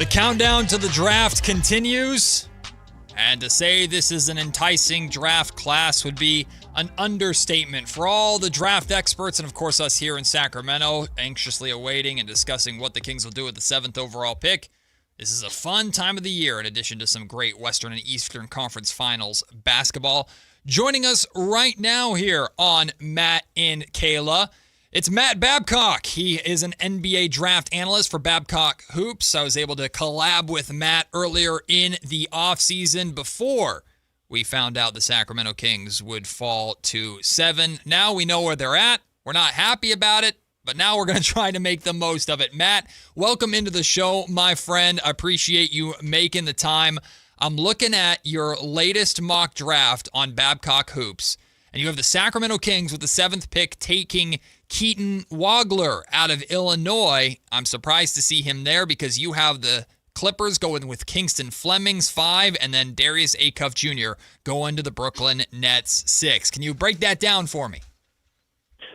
The countdown to the draft continues, and to say this is an enticing draft class would be an understatement. For all the draft experts, and of course us here in Sacramento, anxiously awaiting and discussing what the Kings will do with the 7th overall pick, this is a fun time of the year in addition to some great Western and Eastern Conference Finals basketball. Joining us right now here on Matt and Kayla, it's Matt Babcock. He is an NBA draft analyst for Babcock Hoops. I was able to collab with Matt earlier in the offseason before we found out the Sacramento Kings would fall to 7. Now we know where they're at. We're not happy about it, but now we're going to try to make the most of it. Matt, welcome into the show, my friend. I appreciate you making the time. I'm looking at your latest mock draft on Babcock Hoops, and you have the Sacramento Kings with the 7th pick taking Keaton Wagler out of Illinois. I'm surprised to see him there because you have the Clippers going with Kingston Flemings 5 and then Darius Acuff Jr. going to the Brooklyn Nets 6. Can you break that down for me?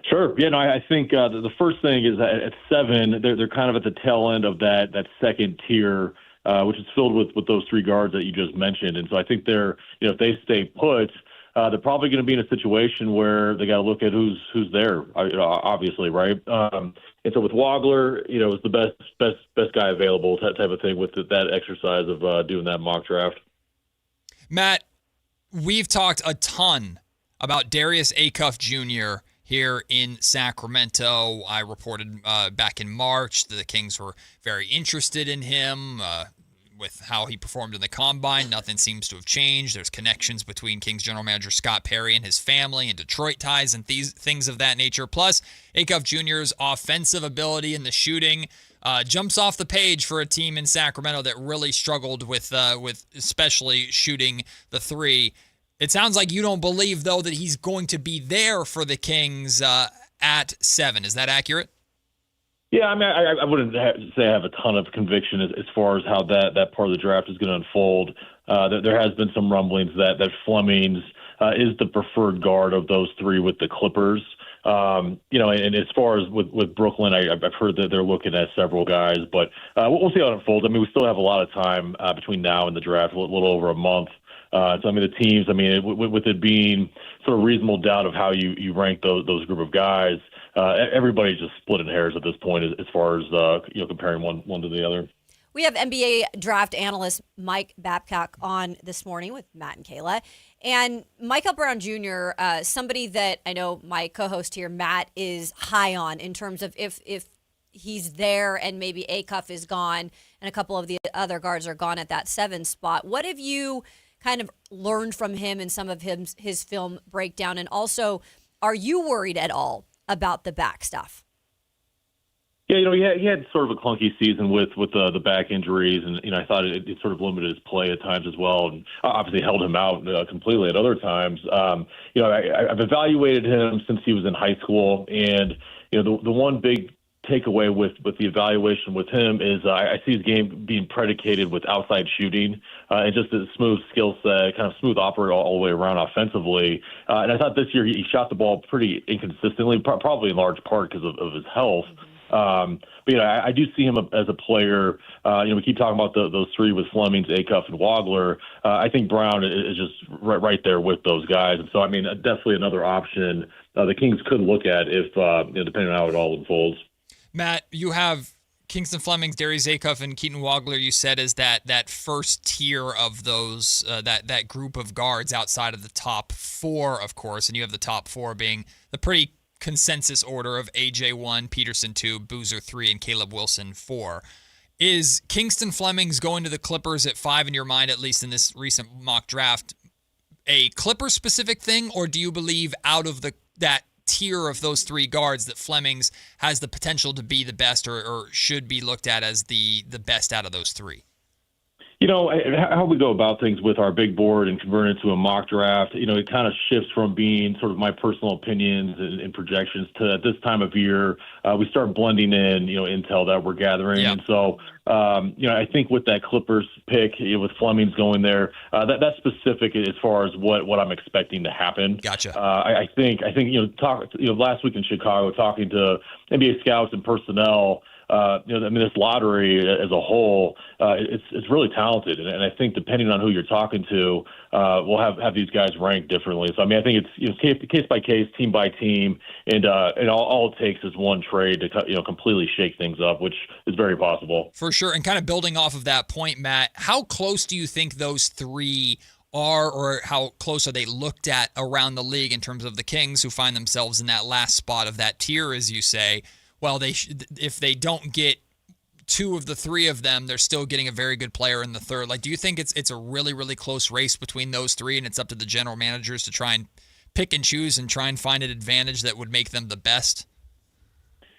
Sure. Yeah, no, I think the first thing is that at 7, they're kind of at the tail end of that second tier, which is filled with those 3 guards that you just mentioned. And so I think they're, if they stay put, they're probably going to be in a situation where they got to look at who's there, obviously, right? And so with Wagler, it's the best guy available, that type of thing, with that exercise of doing that mock draft. Matt, we've talked a ton about Darius Acuff Jr. here in Sacramento. I reported back in March that the Kings were very interested in him. With how he performed in the Combine, nothing seems to have changed. There's connections between Kings general manager Scott Perry and his family and Detroit ties and things of that nature. Plus, Acuff Jr.'s offensive ability in the shooting jumps off the page for a team in Sacramento that really struggled with especially shooting the 3. It sounds like you don't believe, though, that he's going to be there for the Kings at 7. Is that accurate? Yeah, I mean, I wouldn't say I have a ton of conviction as far as how that part of the draft is going to unfold. There has been some rumblings that Flemings is the preferred guard of those 3 with the Clippers. And as far as with Brooklyn, I've heard that they're looking at several guys, but we'll see how it unfolds. I mean, we still have a lot of time between now and the draft, a little over a month. So, I mean, the teams, with it being sort of reasonable doubt of how you rank those group of guys, everybody's just splitting hairs at this point as far as comparing one to the other. We have NBA draft analyst Mike Babcock on this morning with Matt and Kayla. And Michael Brown Jr., somebody that I know my co-host here, Matt, is high on in terms of if he's there and maybe Acuff is gone and a couple of the other guards are gone at that 7 spot. What have you kind of learned from him and some of his film breakdown? And also, are you worried at all about the back stuff? Yeah, he had sort of a clunky season with the back injuries, and I thought it sort of limited his play at times as well, and obviously held him out completely at other times. I've evaluated him since he was in high school, and the one big takeaway with the evaluation with him is I see his game being predicated with outside shooting and just a smooth skill set, kind of smooth operator all the way around offensively. And I thought this year he shot the ball pretty inconsistently, probably in large part because of his health. But I do see him as a player. We keep talking about those 3 with Flemings, Acuff, and Wagler. I think Brown is just right there with those guys. And so, definitely another option the Kings could look at if depending on how it all unfolds. Matt, you have Kingston Flemings, Darius Acuff, and Keaton Wagler, you said, is that first tier of those, that group of guards outside of the top 4, of course, and you have the top 4 being the pretty consensus order of AJ 1, Peterson 2, Boozer 3, and Caleb Wilson 4. Is Kingston Flemings going to the Clippers at 5 in your mind, at least in this recent mock draft, a Clipper-specific thing, or do you believe out of that tier of those 3 guards that Flemings has the potential to be the best or should be looked at as the best out of those 3? How we go about things with our big board and convert it to a mock draft, it kind of shifts from being sort of my personal opinions and projections to at this time of year, we start blending in, intel that we're gathering. Yeah. And so, I think with that Clippers pick, with Flemings going there, that's specific as far as what I'm expecting to happen. Gotcha. I think last week in Chicago, talking to NBA scouts and personnel, this lottery as a whole, it's really talented, and I think depending on who you're talking to, we'll have these guys ranked differently. So I mean, I think it's case by case, team by team, and all it takes is one trade to completely shake things up, which is very possible. For sure, and kind of building off of that point, Matt, how close do you think those three are, or how close are they looked at around the league in terms of the Kings, who find themselves in that last spot of that tier, as you say? Well, if they don't get two of the three of them, they're still getting a very good player in the third. Like, do you think it's a really, really close race between those three, and it's up to the general managers to try and pick and choose and try and find an advantage that would make them the best?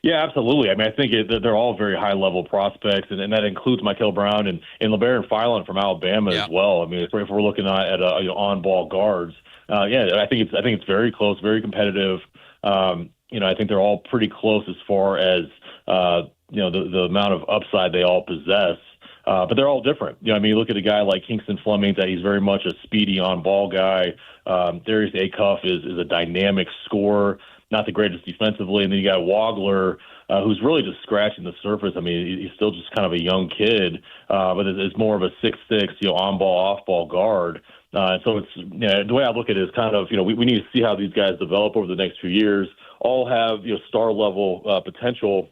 Yeah, absolutely. I mean, I think they're all very high-level prospects, and that includes Michael Brown and LeBaron Philon from Alabama as well. I mean, if we're looking at on-ball guards, I think it's very close, very competitive. I think they're all pretty close as far as the amount of upside they all possess. But they're all different. You look at a guy like Kingston Fleming, that he's very much a speedy on-ball guy. Darius Acuff is a dynamic scorer, not the greatest defensively. And then you got Wagler, who's really just scratching the surface. I mean, he's still just kind of a young kid, but it's more of a 6'6", on-ball, off-ball guard. So it's the way I look at it is kind of, we need to see how these guys develop over the next few years. All have star level potential,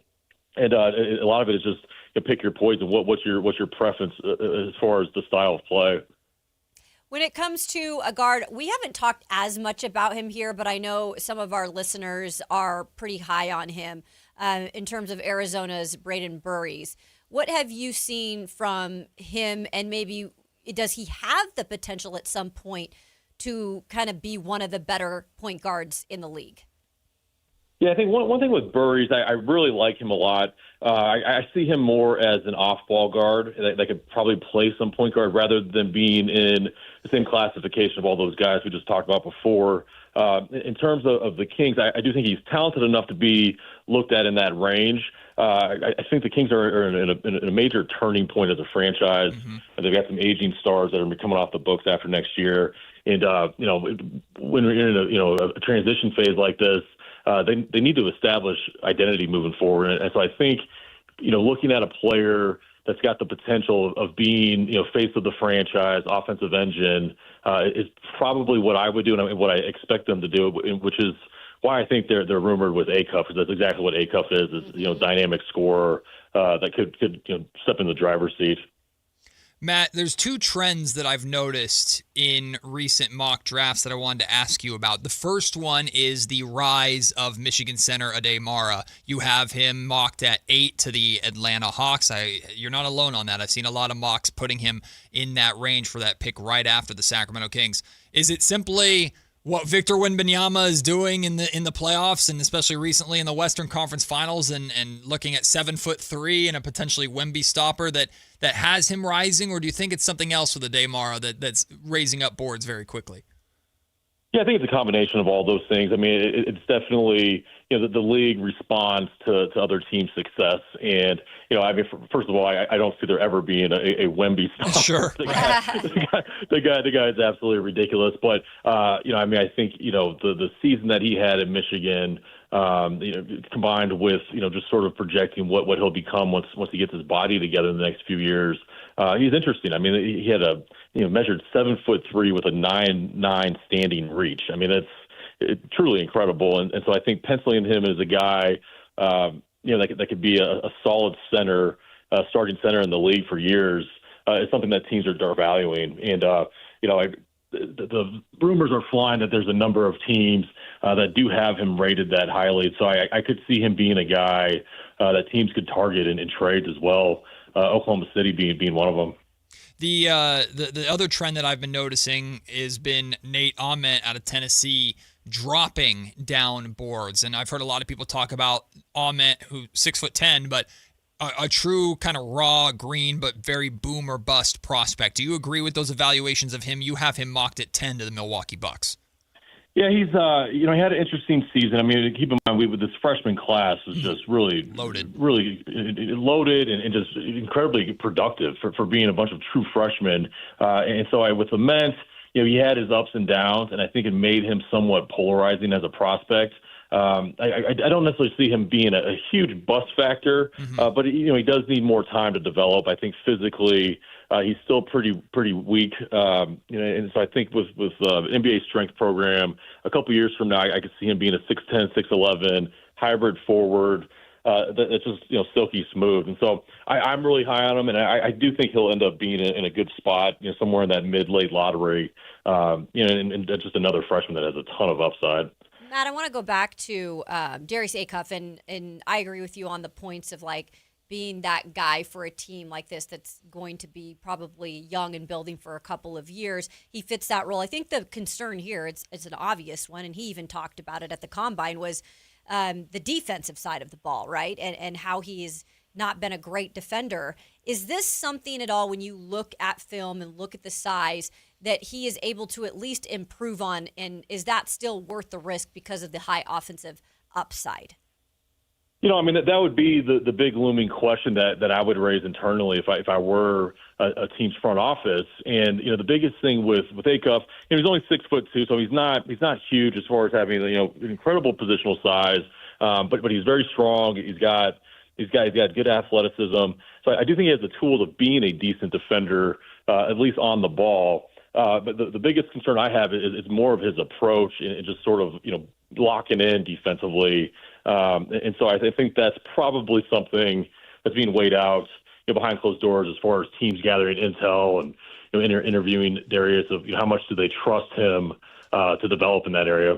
and a lot of it is just pick your poison. What's your preference as far as the style of play? When it comes to a guard, we haven't talked as much about him here, but I know some of our listeners are pretty high on him in terms of Arizona's Braden Burries. What have you seen from him, and maybe does he have the potential at some point to kind of be one of the better point guards in the league? Yeah, I think one thing with Burries, I really like him a lot. I see him more as an off-ball guard that could probably play some point guard rather than being in the same classification of all those guys we just talked about before. In terms of the Kings, I do think he's talented enough to be looked at in that range. I think the Kings are in a major turning point as a franchise. Mm-hmm. They've got some aging stars that are coming off the books after next year. And, when we're in a transition phase like this, they need to establish identity moving forward. And so I think, looking at a player that's got the potential of being, face of the franchise, offensive engine, is probably what I would do and what I expect them to do, which is why I think they're rumored with Acuff, because that's exactly what Acuff is dynamic scorer that could step in the driver's seat. Matt, there's two trends that I've noticed in recent mock drafts that I wanted to ask you about. The first one is the rise of Michigan center Ade Mara. You have him mocked at 8 to the Atlanta Hawks. You're not alone on that. I've seen a lot of mocks putting him in that range for that pick right after the Sacramento Kings. Is it simply what Victor Wembanyama is doing in the playoffs, and especially recently in the Western Conference Finals, and looking at 7'3" and a potentially Wemby stopper that has him rising, or do you think it's something else with Ade Mara that's raising up boards very quickly? Yeah, I think it's a combination of all those things. I mean, it's definitely the league responds to other teams' success, and first of all, I don't see there ever being a Wemby stopper. Sure, the guy is absolutely ridiculous. But I think the season that he had in Michigan, combined with just sort of projecting what he'll become once he gets his body together in the next few years, he's interesting. I mean, he had measured 7'3" with a 9'9" standing reach. I mean, it's truly incredible. And so I think penciling him as a guy, that could be a solid center, starting center in the league for years, is something that teams are valuing. And, the rumors are flying that there's a number of teams that do have him rated that highly. So I could see him being a guy that teams could target in trades as well, Oklahoma City being one of them. The other trend that I've been noticing has been Nate Ahmet out of Tennessee dropping down boards. And I've heard a lot of people talk about Ahmet, who's 6'10", but a true kind of raw, green, but very boom or bust prospect. Do you agree with those evaluations of him? You have him mocked at 10 to the Milwaukee Bucks. Yeah, he's he had an interesting season. I mean, keep in mind, with this freshman class was just really loaded and just incredibly productive for being a bunch of true freshmen. And so with Ament, he had his ups and downs, and I think it made him somewhat polarizing as a prospect. I don't necessarily see him being a huge bust factor, but he does need more time to develop. I think physically he's still pretty weak, and so I think with NBA strength program a couple years from now, I could see him being a 6'10", 6'11" hybrid forward. That's just silky smooth, and so I'm really high on him, and I do think he'll end up being in a good spot, somewhere in that mid-late lottery, and that's just another freshman that has a ton of upside. Matt, I want to go back to Darius Acuff, and I agree with you on the points of being that guy for a team like this that's going to be probably young and building for a couple of years. He fits that role. I think the concern here, it's an obvious one, and he even talked about it at the Combine, was the defensive side of the ball, right? And how he's not been a great defender. Is this something at all when you look at film and look at the size that he is able to at least improve on? And is that still worth the risk because of the high offensive upside? That would be the big looming question that I would raise internally if I were a team's front office. And the biggest thing with Acuff, he's only 6'2", so he's not huge as far as having incredible positional size, but he's very strong. He's got good athleticism. So I do think he has the tools of being a decent defender, at least on the ball. But the biggest concern I have is more of his approach and just sort of locking in defensively. And so I think that's probably something that's being weighed out behind closed doors as far as teams gathering intel and interviewing Darius of how much do they trust him to develop in that area.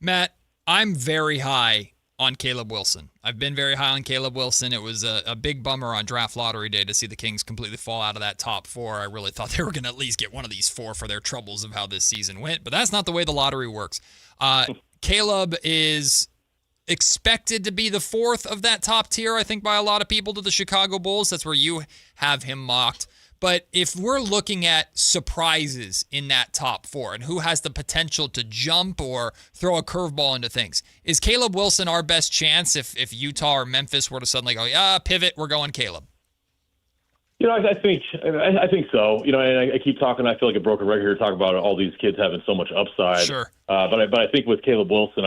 Matt, I'm very high on Caleb Wilson. I've been very high on Caleb Wilson. It was a big bummer on draft lottery day to see the Kings completely fall out of that top four. I really thought they were going to at least get one of these four for their troubles of how this season went, but that's not the way the lottery works. Caleb is expected to be the fourth of that top tier, I think, by a lot of people to the Chicago Bulls. That's where you have him mocked. But if we're looking at surprises in that top four and who has the potential to jump or throw a curveball into things, is Caleb Wilson our best chance if Utah or Memphis were to suddenly go, pivot, we're going Caleb? I think so. And I keep talking. I feel like a broken record here talking about all these kids having so much upside. Sure. But I think with Caleb Wilson,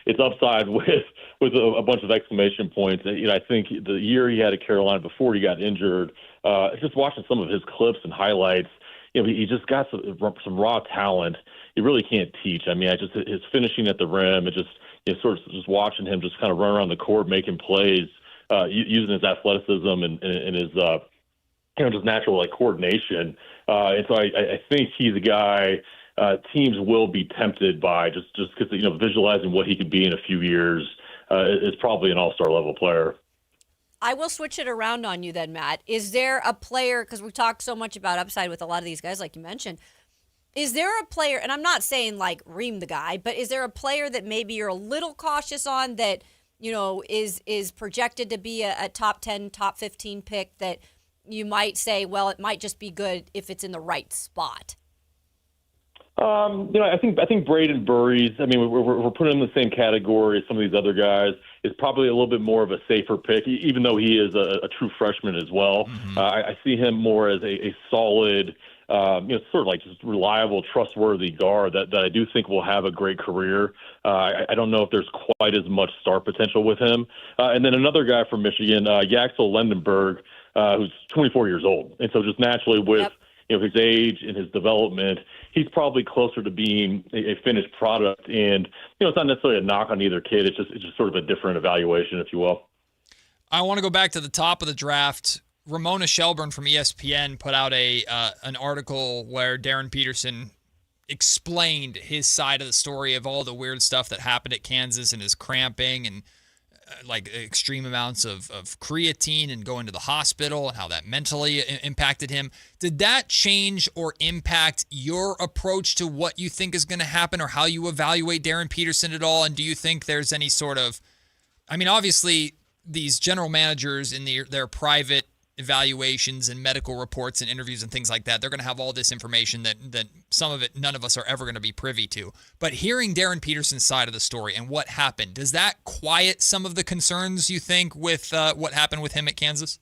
it's upside with a bunch of exclamation points. I think the year he had at Carolina before he got injured, just watching some of his clips and highlights, he just got some raw talent. You really can't teach. His finishing at the rim, and just watching him just kind of run around the court making plays, using his athleticism and his just natural coordination. And so I think he's a guy teams will be tempted by just because visualizing what he could be in a few years is probably an all-star level player. I will switch it around on you then, Matt. Is there a player, because we talked so much about upside with a lot of these guys, like you mentioned, is there a player, and I'm not saying ream the guy, but is there a player that maybe you're a little cautious on that, is projected to be a top 10, top 15 pick that you might say, well, it might just be good if it's in the right spot? I think Braden Burries, we're putting him in the same category as some of these other guys, is probably a little bit more of a safer pick, even though he is a true freshman as well. Mm-hmm. I see him more as a solid, sort of just reliable, trustworthy guard that I do think will have a great career. I don't know if there's quite as much star potential with him. And then another guy from Michigan, Yaxel Lendenberg, who's 24 years old. And so just naturally with his age and his development, he's probably closer to being a finished product. And, it's not necessarily a knock on either kid. It's just sort of a different evaluation, if you will. I want to go back to the top of the draft. Ramona Shelburne from ESPN put out an article where Darren Peterson explained his side of the story of all the weird stuff that happened at Kansas and his cramping and extreme amounts of creatine and going to the hospital and how that mentally impacted him. Did that change or impact your approach to what you think is going to happen or how you evaluate Darren Peterson at all? And do you think there's any sort of, obviously these general managers in their private evaluations and medical reports and interviews and things like that, they're going to have all this information that some of it none of us are ever going to be privy to. But hearing Darren Peterson's side of the story and what happened, does that quiet some of the concerns you think with what happened with him at Kansas?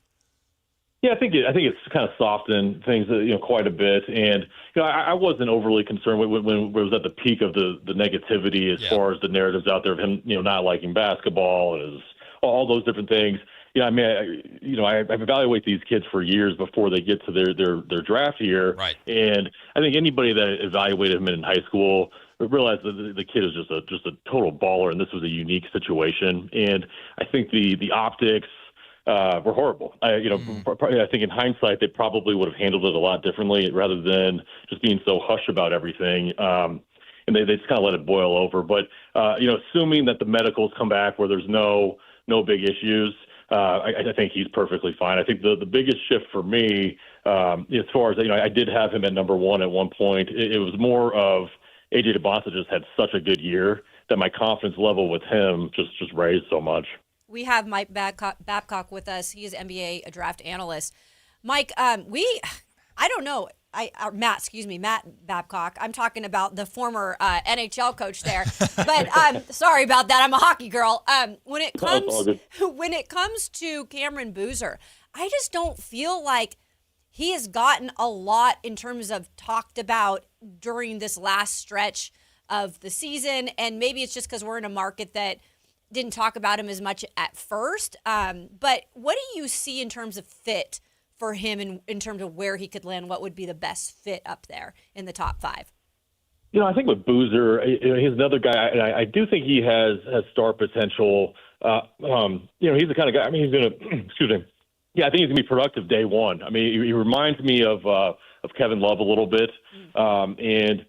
Yeah, I think it's kind of softened things, quite a bit. And I wasn't overly concerned when it was at the peak of the negativity as far as the narratives out there of him, not liking basketball and all those different things. Yeah, I mean, I evaluate these kids for years before they get to their draft year, right? And I think anybody that evaluated him in high school realized that the kid is just a total baller, and this was a unique situation. And I think the optics were horrible. I think in hindsight they probably would have handled it a lot differently rather than just being so hush about everything. And they just kind of let it boil over. But assuming that the medicals come back where there's no big issues, I think he's perfectly fine. I think the biggest shift for me, as far as I did have him at number one at one point. It was more of AJ DeBonta just had such a good year that my confidence level with him just raised so much. We have Mike Babcock with us. He is NBA draft analyst. Mike, I don't know. Matt Babcock. I'm talking about the former NHL coach there. But sorry about that. I'm a hockey girl. When it comes to Cameron Boozer, I just don't feel like he has gotten a lot in terms of talked about during this last stretch of the season. And maybe it's just because we're in a market that didn't talk about him as much at first. But what do you see in terms of fit for him in terms of where he could land? What would be the best fit up there in the top five? I think with Boozer, he's another guy, and I do think he has star potential. He's the kind of guy, he's going to, excuse me. Yeah, I think he's going to be productive day one. He reminds me of Kevin Love a little bit, and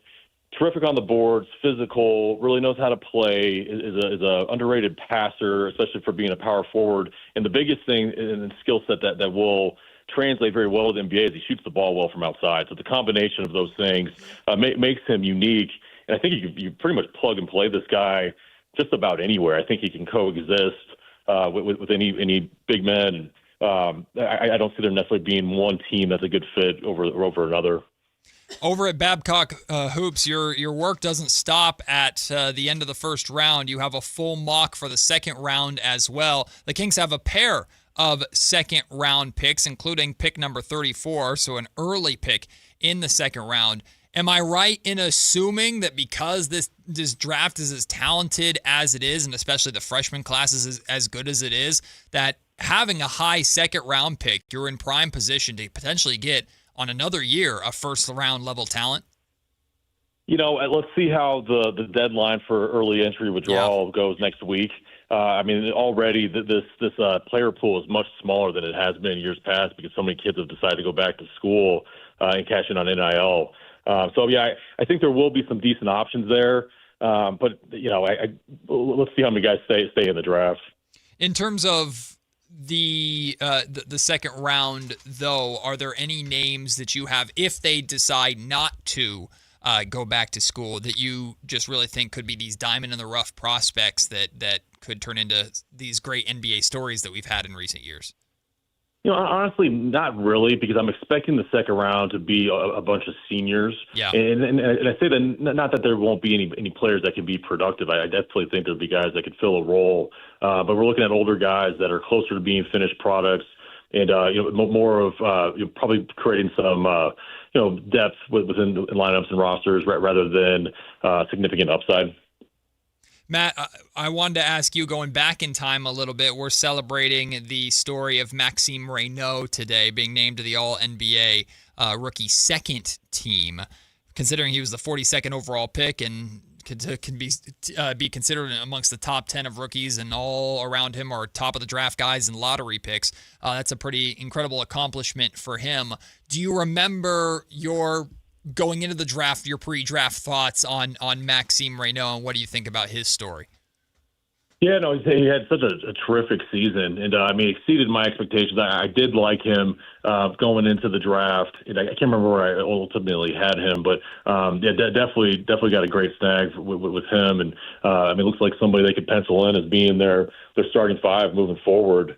terrific on the boards, physical, really knows how to play, is a underrated passer, especially for being a power forward. And the biggest thing in the skill set that will translate very well with the NBA is he shoots the ball well from outside. So the combination of those things makes him unique. And I think you pretty much plug and play this guy just about anywhere. I think he can coexist with any big men. I don't see there necessarily being one team that's a good fit over another. Over at Babcock Hoops, your work doesn't stop at the end of the first round. You have a full mock for the second round as well. The Kings have a pair of second-round picks, including pick number 34, so an early pick in the second round. Am I right in assuming that because this draft is as talented as it is, and especially the freshman class is as good as it is, that having a high second-round pick, you're in prime position to potentially get on another year a first-round level talent? Let's see how the deadline for early entry withdrawal goes next week. Already this player pool is much smaller than it has been in years past because so many kids have decided to go back to school and cash in on NIL. I think there will be some decent options there. But let's see how many guys stay in the draft. In terms of the second round, though, are there any names that you have, if they decide not to go back to school, that you just really think could be these diamond in the rough prospects that could turn into these great NBA stories that we've had in recent years? Honestly, not really, because I'm expecting the second round to be a bunch of seniors. Yeah. And I say that not that there won't be any players that can be productive. I definitely think there'll be guys that could fill a role. But we're looking at older guys that are closer to being finished products and, more of probably creating some, depth within the lineups and rosters rather than significant upside. Matt, I wanted to ask you, going back in time a little bit, we're celebrating the story of Maxime Reynaud today being named to the All-NBA rookie second team, considering he was the 42nd overall pick and can be considered amongst the top 10 of rookies, and all around him are top of the draft guys and lottery picks. That's a pretty incredible accomplishment for him. Do you remember your going into the draft, your pre-draft thoughts on Maxime Reynaud, and what do you think about his story? Yeah, no, he had such a terrific season, and exceeded my expectations. I did like him going into the draft. And I can't remember where I ultimately had him, but definitely got a great snag with him. And it looks like somebody they could pencil in as being their starting five moving forward.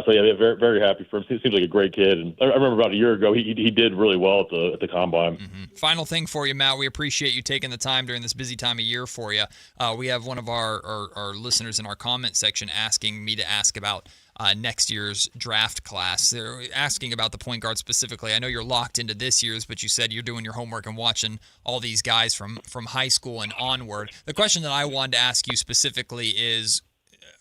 Very, very happy for him. He seems like a great kid. And I remember about a year ago, he did really well at the combine. Mm-hmm. Final thing for you, Matt. We appreciate you taking the time during this busy time of year for you. We have one of our listeners in our comment section asking me to ask about next year's draft class. They're asking about the point guard specifically. I know you're locked into this year's, but you said you're doing your homework and watching all these guys from high school and onward. The question that I wanted to ask you specifically is,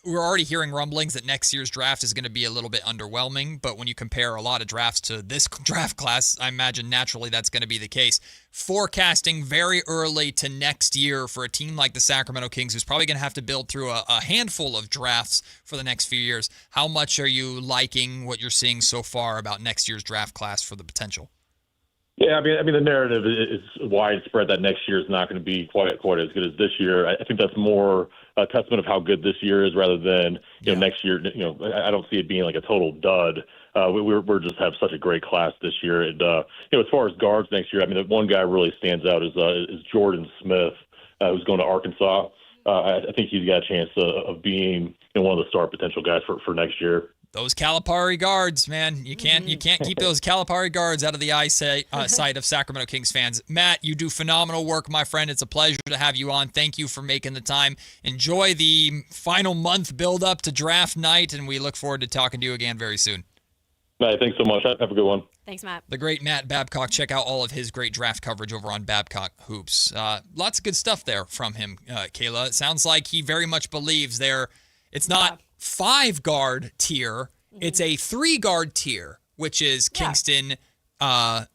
we're already hearing rumblings that next year's draft is going to be a little bit underwhelming, but when you compare a lot of drafts to this draft class, I imagine naturally that's going to be the case. Forecasting very early to next year for a team like the Sacramento Kings, who's probably going to have to build through a handful of drafts for the next few years, how much are you liking what you're seeing so far about next year's draft class for the potential? Yeah, I mean, the narrative is widespread that next year is not going to be quite as good as this year. I think that's more a testament of how good this year is rather than next year. I don't see it being like a total dud. We're just have such a great class this year, and as far as guards next year, I mean, the one guy really stands out is Jordan Smith, who's going to Arkansas. I think he's got a chance of being one of the star potential guys for next year. Those Calipari guards, man. You can't keep those Calipari guards out of the sight of Sacramento Kings fans. Matt, you do phenomenal work, my friend. It's a pleasure to have you on. Thank you for making the time. Enjoy the final month build up to draft night, and we look forward to talking to you again very soon. Matt, thanks so much. Have a good one. Thanks, Matt. The great Matt Babcock. Check out all of his great draft coverage over on Babcock Hoops. Lots of good stuff there from him, Kayla. It sounds like he very much believes it's not 5-guard tier. It's a 3-guard tier, which is Kingston, Acuff,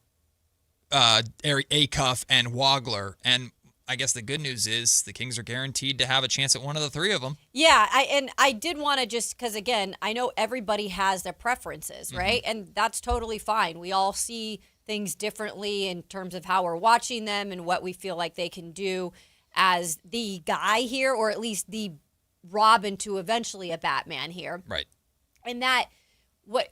and Wagler. And I guess the good news is the Kings are guaranteed to have a chance at one of the 3 of them. Yeah, I did want to just, because again, I know everybody has their preferences, right? And that's totally fine. We all see things differently in terms of how we're watching them and what we feel like they can do as the guy here, or at least the Robin to eventually a Batman here. Right. And that what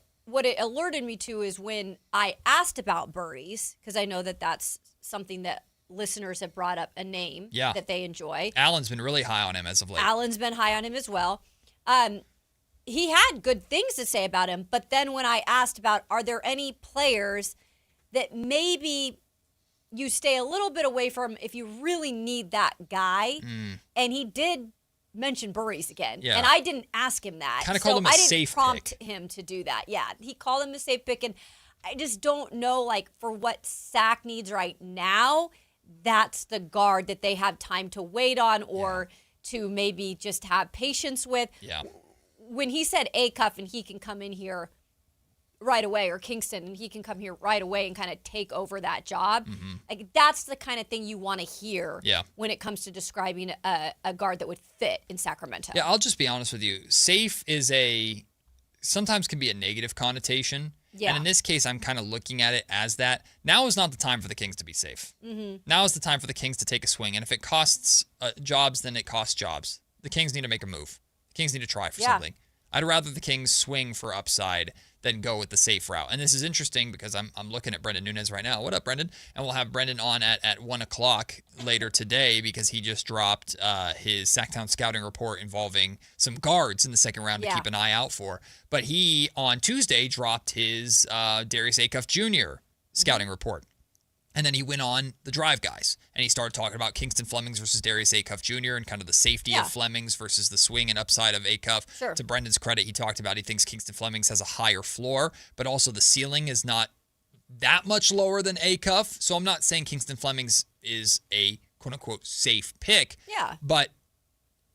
it alerted me to is when I asked about Burries, because I know that that's something that listeners have brought up a name that they enjoy. Allen's been really high on him as of late. Allen's been high on him as well. He had good things to say about him, but then when I asked about, are there any players that maybe you stay a little bit away from if you really need that guy, and he did mention Burries again. Yeah. And I didn't ask him that. Kind of called him a safe pick. I didn't prompt him to do that. Yeah, he called him a safe pick, and I just don't know, like, for what Sac needs right now, that's the guard that they have time to wait on or to maybe just have patience with. Yeah. When he said Acuff and he can come in here right away, or Kingston and he can come here right away and kind of take over that job, like, that's the kind of thing you want to hear when it comes to describing a guard that would fit in Sacramento. Yeah, I'll just be honest with you. Safe is sometimes can be a negative connotation. Yeah. And in this case, I'm kind of looking at it as that. Now is not the time for the Kings to be safe. Now is the time for the Kings to take a swing. And if it costs jobs, then it costs jobs. The Kings need to make a move. The Kings need to try for something. I'd rather the Kings swing for upside than go with the safe route. And this is interesting because I'm looking at Brendan Nunez right now. What up, Brendan? And we'll have Brendan on at 1 o'clock later today because he just dropped his Sactown scouting report involving some guards in the second round to keep an eye out for. But he, on Tuesday, dropped his Darius Acuff Jr. scouting report. And then he went on the Drive Guys, and he started talking about Kingston Flemings versus Darius Acuff Jr. and kind of the safety of Flemings versus the swing and upside of Acuff. Sure. To Brendan's credit, he talked about he thinks Kingston Flemings has a higher floor, but also the ceiling is not that much lower than Acuff. So I'm not saying Kingston Flemings is a quote-unquote safe pick. Yeah. But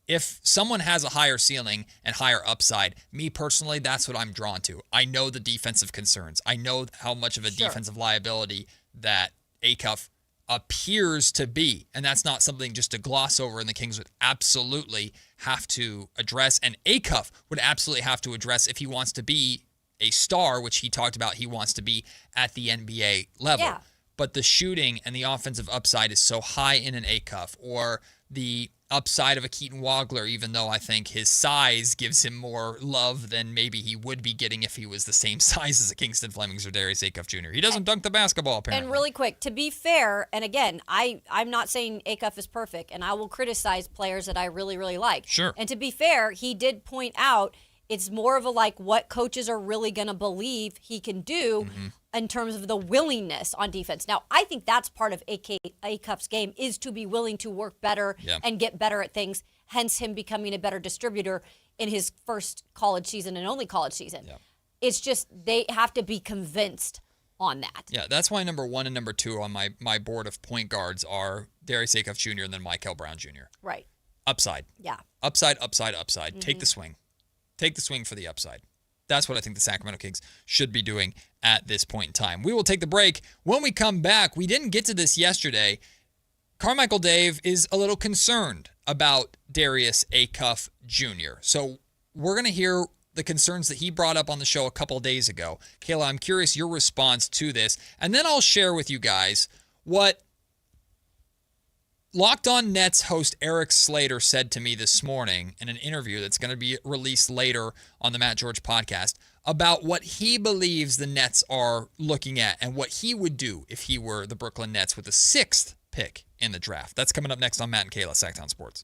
if someone has a higher ceiling and higher upside, me personally, that's what I'm drawn to. I know the defensive concerns. I know how much of a defensive liability that Acuff appears to be, and that's not something just to gloss over, and the Kings would absolutely have to address, and Acuff would absolutely have to address if he wants to be a star, which he talked about he wants to be at the NBA level. Yeah. But the shooting and the offensive upside is so high in an Acuff, or the upside of a Keaton Wagler, even though I think his size gives him more love than maybe he would be getting if he was the same size as a Kingston Flemings or Darius Acuff Jr. He doesn't dunk the basketball, apparently. And really quick, to be fair, and again, I'm not saying Acuff is perfect, and I will criticize players that I really, really like. Sure. And to be fair, he did point out It's more of a like what coaches are really going to believe he can do in terms of the willingness on defense. Now, I think that's part of Acuff's game is to be willing to work better and get better at things, hence him becoming a better distributor in his first college season and only college season. Yeah. It's just they have to be convinced on that. Yeah, that's why number 1 and number 2 on my board of point guards are Darius Acuff Jr. and then Michael Brown Jr. Right. Upside. Yeah. Upside. Take the swing. Take the swing for the upside. That's what I think the Sacramento Kings should be doing at this point in time. We will take the break. When we come back, we didn't get to this yesterday. Carmichael Dave is a little concerned about Darius Acuff Jr. So we're going to hear the concerns that he brought up on the show a couple days ago. Kayla, I'm curious your response to this. And then I'll share with you guys what Locked On Nets host Eric Slater said to me this morning in an interview that's going to be released later on the Matt George podcast about what he believes the Nets are looking at and what he would do if he were the Brooklyn Nets with the 6th pick in the draft. That's coming up next on Matt and Kayla, Sactown Sports.